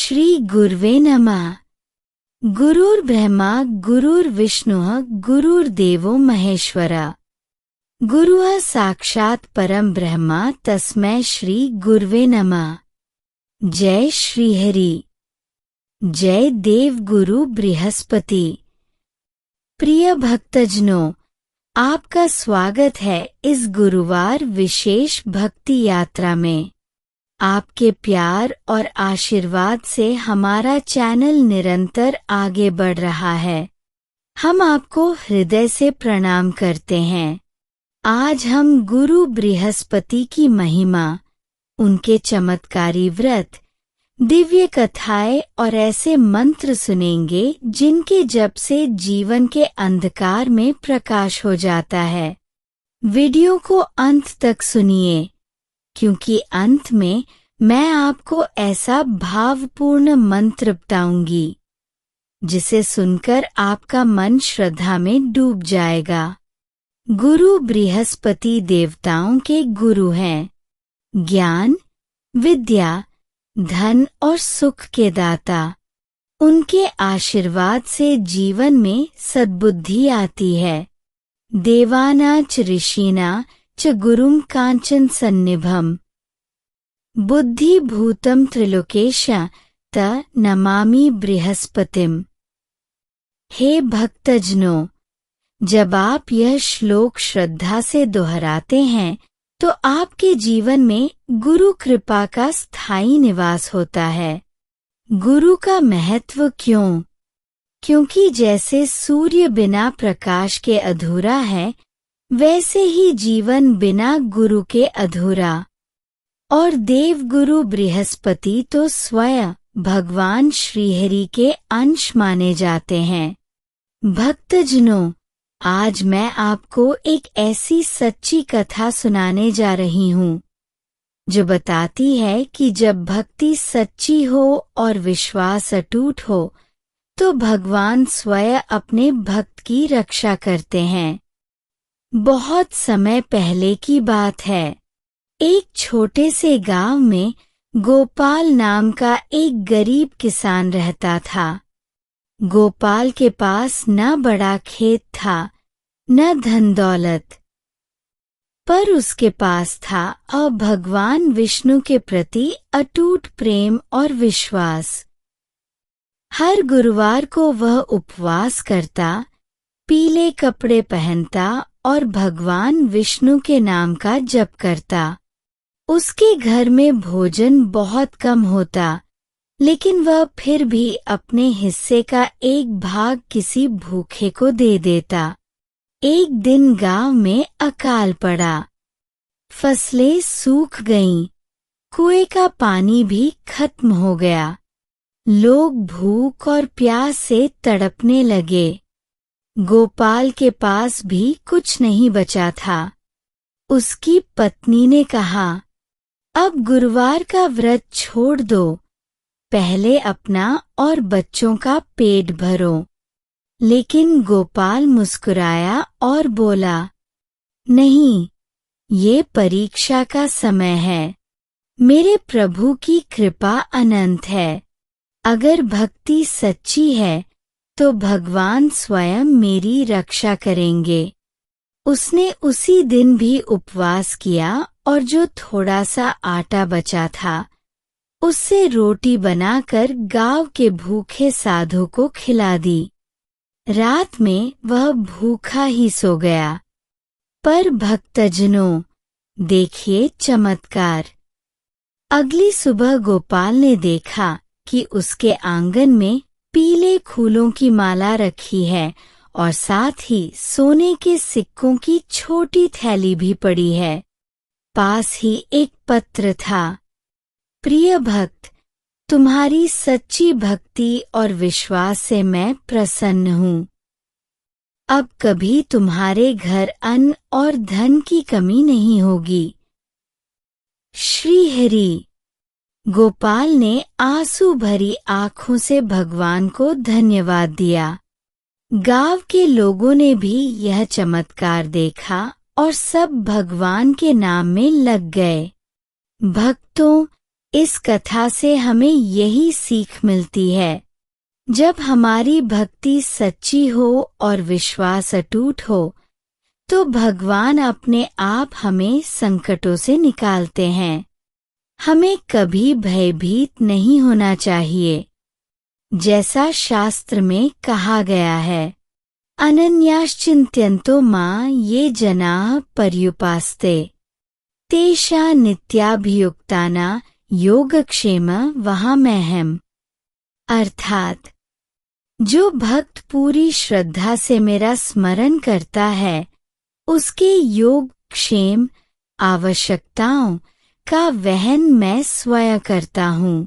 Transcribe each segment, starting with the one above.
श्री गुरुवे नमः। गुरुर्ब्रह्मा गुरुर्विष्णुः गुरुर्देवो महेश्वरः। गुरुः साक्षात् परम ब्रह्मा तस्मै श्री गुरुवे नमः। जय श्री हरि। जय देव गुरु बृहस्पति। प्रिय भक्तजनों, आपका स्वागत है इस गुरुवार विशेष भक्ति यात्रा में। आपके प्यार और आशीर्वाद से हमारा चैनल निरंतर आगे बढ़ रहा है। हम आपको हृदय से प्रणाम करते हैं। आज हम गुरु बृहस्पति की महिमा, उनके चमत्कारी व्रत, दिव्य कथाएं और ऐसे मंत्र सुनेंगे जिनके जप से जीवन के अंधकार में प्रकाश हो जाता है। वीडियो को अंत तक सुनिए, क्योंकि अंत में मैं आपको ऐसा भावपूर्ण मंत्र बताऊंगी जिसे सुनकर आपका मन श्रद्धा में डूब जाएगा। गुरु बृहस्पति देवताओं के गुरु हैं, ज्ञान, विद्या, धन और सुख के दाता। उनके आशीर्वाद से जीवन में सद्बुद्धि आती है। देवाना च ऋषिना च गुरुम कांचन सन्निभम बुद्धि भूतम त्रिलोकेश त नमामि बृहस्पतिम। हे भक्तजनों, जब आप यह श्लोक श्रद्धा से दोहराते हैं तो आपके जीवन में गुरु कृपा का स्थायी निवास होता है। गुरु का महत्व क्यों? क्योंकि जैसे सूर्य बिना प्रकाश के अधूरा है, वैसे ही जीवन बिना गुरु के अधूरा। और देव गुरु बृहस्पति तो स्वयं भगवान श्रीहरि के अंश माने जाते हैं। भक्तजनों, आज मैं आपको एक ऐसी सच्ची कथा सुनाने जा रही हूँ जो बताती है कि जब भक्ति सच्ची हो और विश्वास अटूट हो तो भगवान स्वयं अपने भक्त की रक्षा करते हैं। बहुत समय पहले की बात है। एक छोटे से गांव में गोपाल नाम का एक गरीब किसान रहता था। गोपाल के पास न बड़ा खेत था, न धन दौलत, पर उसके पास था भगवान विष्णु के प्रति अटूट प्रेम और विश्वास। हर गुरुवार को वह उपवास करता, पीले कपड़े पहनता और भगवान विष्णु के नाम का जप करता। उसके घर में भोजन बहुत कम होता, लेकिन वह फिर भी अपने हिस्से का एक भाग किसी भूखे को दे देता। एक दिन गांव में अकाल पड़ा। फसलें सूख गईं, कुएं का पानी भी खत्म हो गया। लोग भूख और प्यास से तड़पने लगे। गोपाल के पास भी कुछ नहीं बचा था। उसकी पत्नी ने कहा, अब गुरुवार का व्रत छोड़ दो, पहले अपना और बच्चों का पेट भरो। लेकिन गोपाल मुस्कुराया और बोला, नहीं, ये परीक्षा का समय है। मेरे प्रभु की कृपा अनंत है। अगर भक्ति सच्ची है तो भगवान स्वयं मेरी रक्षा करेंगे। उसने उसी दिन भी उपवास किया और जो थोड़ा सा आटा बचा था उससे रोटी बनाकर गांव के भूखे साधु को खिला दी। रात में वह भूखा ही सो गया। पर भक्तजनों, देखिए चमत्कार। अगली सुबह गोपाल ने देखा कि उसके आंगन में पीले फूलों की माला रखी है और साथ ही सोने के सिक्कों की छोटी थैली भी पड़ी है। पास ही एक पत्र था, प्रिय भक्त, तुम्हारी सच्ची भक्ति और विश्वास से मैं प्रसन्न हूँ। अब कभी तुम्हारे घर अन्न और धन की कमी नहीं होगी। श्री हरि। गोपाल ने आंसू भरी आंखों से भगवान को धन्यवाद दिया। गांव के लोगों ने भी यह चमत्कार देखा और सब भगवान के नाम में लग गए। भक्तों, इस कथा से हमें यही सीख मिलती है, जब हमारी भक्ति सच्ची हो और विश्वास अटूट हो तो भगवान अपने आप हमें संकटों से निकालते हैं। हमें कभी भयभीत नहीं होना चाहिए। जैसा शास्त्र में कहा गया है, अनन्याश्चिन्त्यन्तो मां ये जनाः पर्युपास्ते तेषा नित्याभियुक्ताना योगक्षेम वहाम्यहम्। अर्थात जो भक्त पूरी श्रद्धा से मेरा स्मरण करता है, उसके योग क्षेम आवश्यकताओं का वहन मैं स्वयं करता हूँ।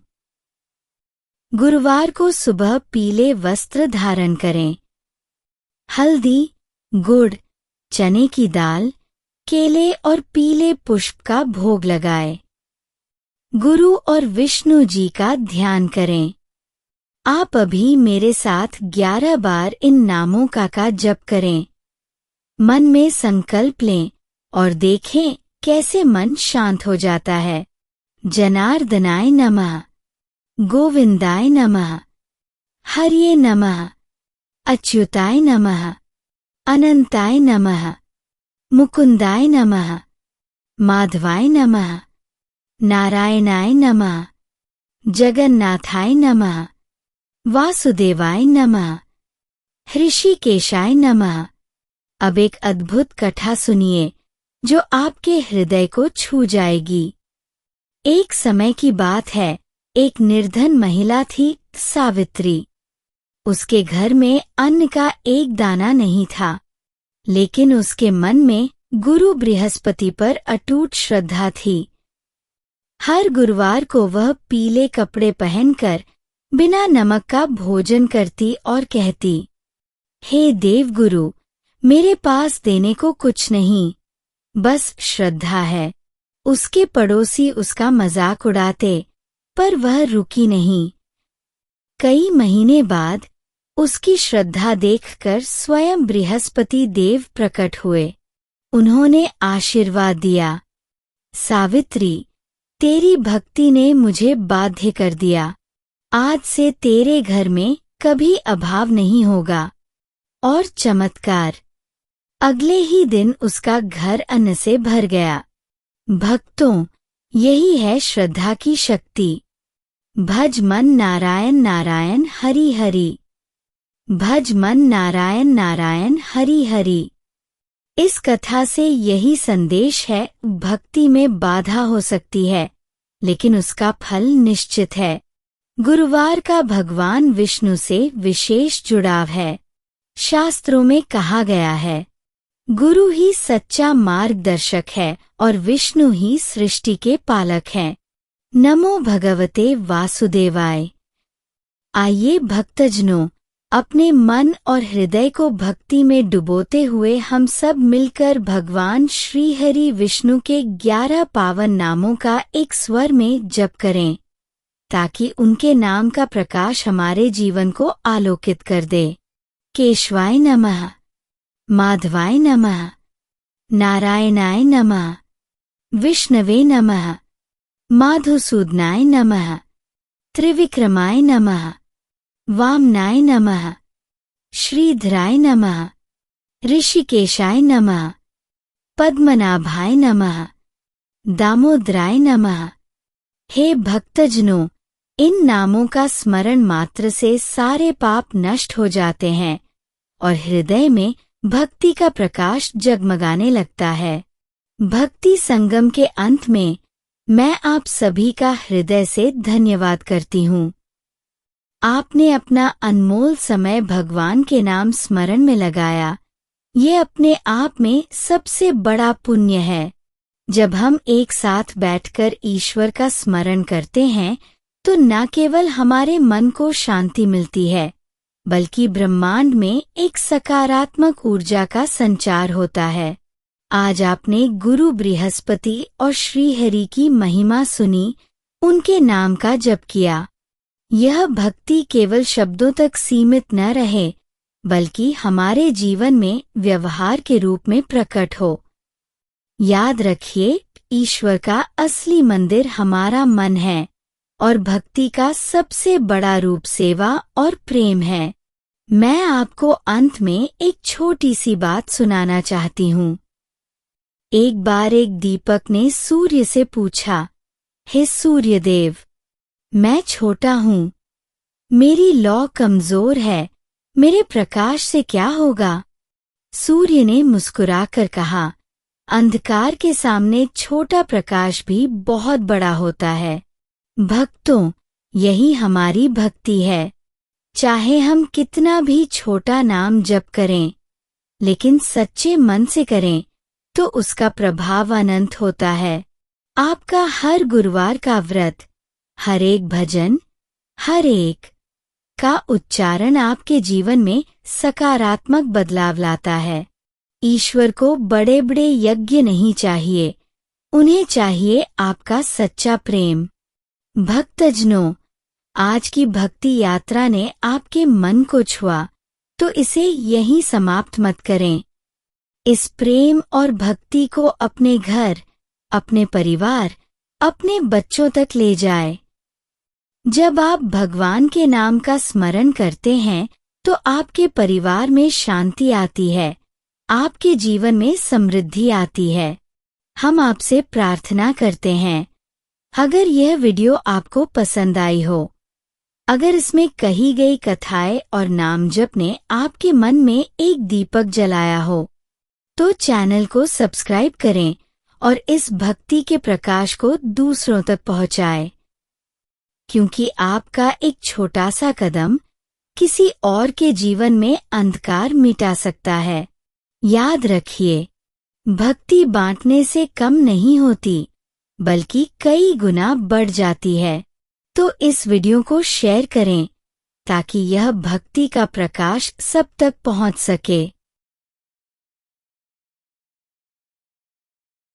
गुरुवार को सुबह पीले वस्त्र धारण करें। हल्दी, गुड़, चने की दाल, केले और पीले पुष्प का भोग लगाएं। गुरु और विष्णु जी का ध्यान करें। आप अभी मेरे साथ 11 बार इन नामों का जप करें। मन में संकल्प लें और देखें कैसे मन शांत हो जाता है। जनार्दनाय नमः, गोविंदाय नमः, हरिये नमः, अच्युताय नमः, अनंताय नमः, मुकुंदाय नमः, माधवाय नमः, नारायणाय नमः, जगन्नाथाय नमः, वासुदेवाय नमः, ऋषिकेशाय नमः। अब एक अद्भुत कथा सुनिए जो आपके हृदय को छू जाएगी। एक समय की बात है, एक निर्धन महिला थी, सावित्री। उसके घर में अन्न का एक दाना नहीं था, लेकिन उसके मन में गुरु बृहस्पति पर अटूट श्रद्धा थी। हर गुरुवार को वह पीले कपड़े पहनकर बिना नमक का भोजन करती और कहती, हे देवगुरु, मेरे पास देने को कुछ नहीं, बस श्रद्धा है। उसके पड़ोसी उसका मजाक उड़ाते, पर वह रुकी नहीं। कई महीने बाद उसकी श्रद्धा देखकर स्वयं बृहस्पति देव प्रकट हुए। उन्होंने आशीर्वाद दिया, सावित्री, तेरी भक्ति ने मुझे बाध्य कर दिया। आज से तेरे घर में कभी अभाव नहीं होगा। और चमत्कार, अगले ही दिन उसका घर अन्न से भर गया। भक्तों, यही है श्रद्धा की शक्ति। भज मन नारायण नारायण हरि हरि, भज मन नारायण नारायण हरि हरि। इस कथा से यही संदेश है, भक्ति में बाधा हो सकती है, लेकिन उसका फल निश्चित है। गुरुवार का भगवान विष्णु से विशेष जुड़ाव है। शास्त्रों में कहा गया है, गुरु ही सच्चा मार्गदर्शक है और विष्णु ही सृष्टि के पालक हैं। नमो भगवते वासुदेवाय। आइए भक्तजनों, अपने मन और हृदय को भक्ति में डुबोते हुए हम सब मिलकर भगवान श्री हरि विष्णु के 11 पावन नामों का एक स्वर में जप करें, ताकि उनके नाम का प्रकाश हमारे जीवन को आलोकित कर दे। केशवाय नमः, माधवाय नमः, नारायणाय नमः, विष्णवे नमः, माधुसूदनाय नमः, त्रिविक्रमाय नमः, वामनाय नमः, श्रीधराय नमः, ऋषिकेशाय नमः, पद्मनाभाय नमः, दामोदराय नमः। हे भक्तजनों, इन नामों का स्मरण मात्र से सारे पाप नष्ट हो जाते हैं और हृदय में भक्ति का प्रकाश जगमगाने लगता है। भक्ति संगम के अंत में मैं आप सभी का हृदय से धन्यवाद करती हूँ। आपने अपना अनमोल समय भगवान के नाम स्मरण में लगाया। ये अपने आप में सबसे बड़ा पुण्य है। जब हम एक साथ बैठकर ईश्वर का स्मरण करते हैं तो न केवल हमारे मन को शांति मिलती है, बल्कि ब्रह्मांड में एक सकारात्मक ऊर्जा का संचार होता है। आज आपने गुरु बृहस्पति और श्रीहरि की महिमा सुनी, उनके नाम का जप किया। यह भक्ति केवल शब्दों तक सीमित न रहे, बल्कि हमारे जीवन में व्यवहार के रूप में प्रकट हो। याद रखिए, ईश्वर का असली मंदिर हमारा मन है और भक्ति का सबसे बड़ा रूप सेवा और प्रेम है। मैं आपको अंत में एक छोटी सी बात सुनाना चाहती हूँ। एक बार एक दीपक ने सूर्य से पूछा, हे सूर्यदेव, मैं छोटा हूँ, मेरी लौ कमजोर है, मेरे प्रकाश से क्या होगा? सूर्य ने मुस्कुराकर कहा, अंधकार के सामने छोटा प्रकाश भी बहुत बड़ा होता है। भक्तों, यही हमारी भक्ति है। चाहे हम कितना भी छोटा नाम जप करें, लेकिन सच्चे मन से करें तो उसका प्रभाव अनंत होता है। आपका हर गुरुवार का व्रत, हर एक भजन, हर एक का उच्चारण आपके जीवन में सकारात्मक बदलाव लाता है। ईश्वर को बड़े बड़े यज्ञ नहीं चाहिए, उन्हें चाहिए आपका सच्चा प्रेम। भक्तजनों, आज की भक्ति यात्रा ने आपके मन को छुआ, तो इसे यहीं समाप्त मत करें। इस प्रेम और भक्ति को अपने घर, अपने परिवार, अपने बच्चों तक ले जाए। जब आप भगवान के नाम का स्मरण करते हैं तो आपके परिवार में शांति आती है, आपके जीवन में समृद्धि आती है। हम आपसे प्रार्थना करते हैं, अगर यह वीडियो आपको पसंद आई हो, अगर इसमें कही गई कथाएं और नाम जप ने आपके मन में एक दीपक जलाया हो, तो चैनल को सब्सक्राइब करें और इस भक्ति के प्रकाश को दूसरों तक पहुंचाएं। क्योंकि आपका एक छोटा सा कदम किसी और के जीवन में अंधकार मिटा सकता है। याद रखिए, भक्ति बांटने से कम नहीं होती, बल्कि कई गुना बढ़ जाती है। तो इस वीडियो को शेयर करें ताकि यह भक्ति का प्रकाश सब तक पहुंच सके।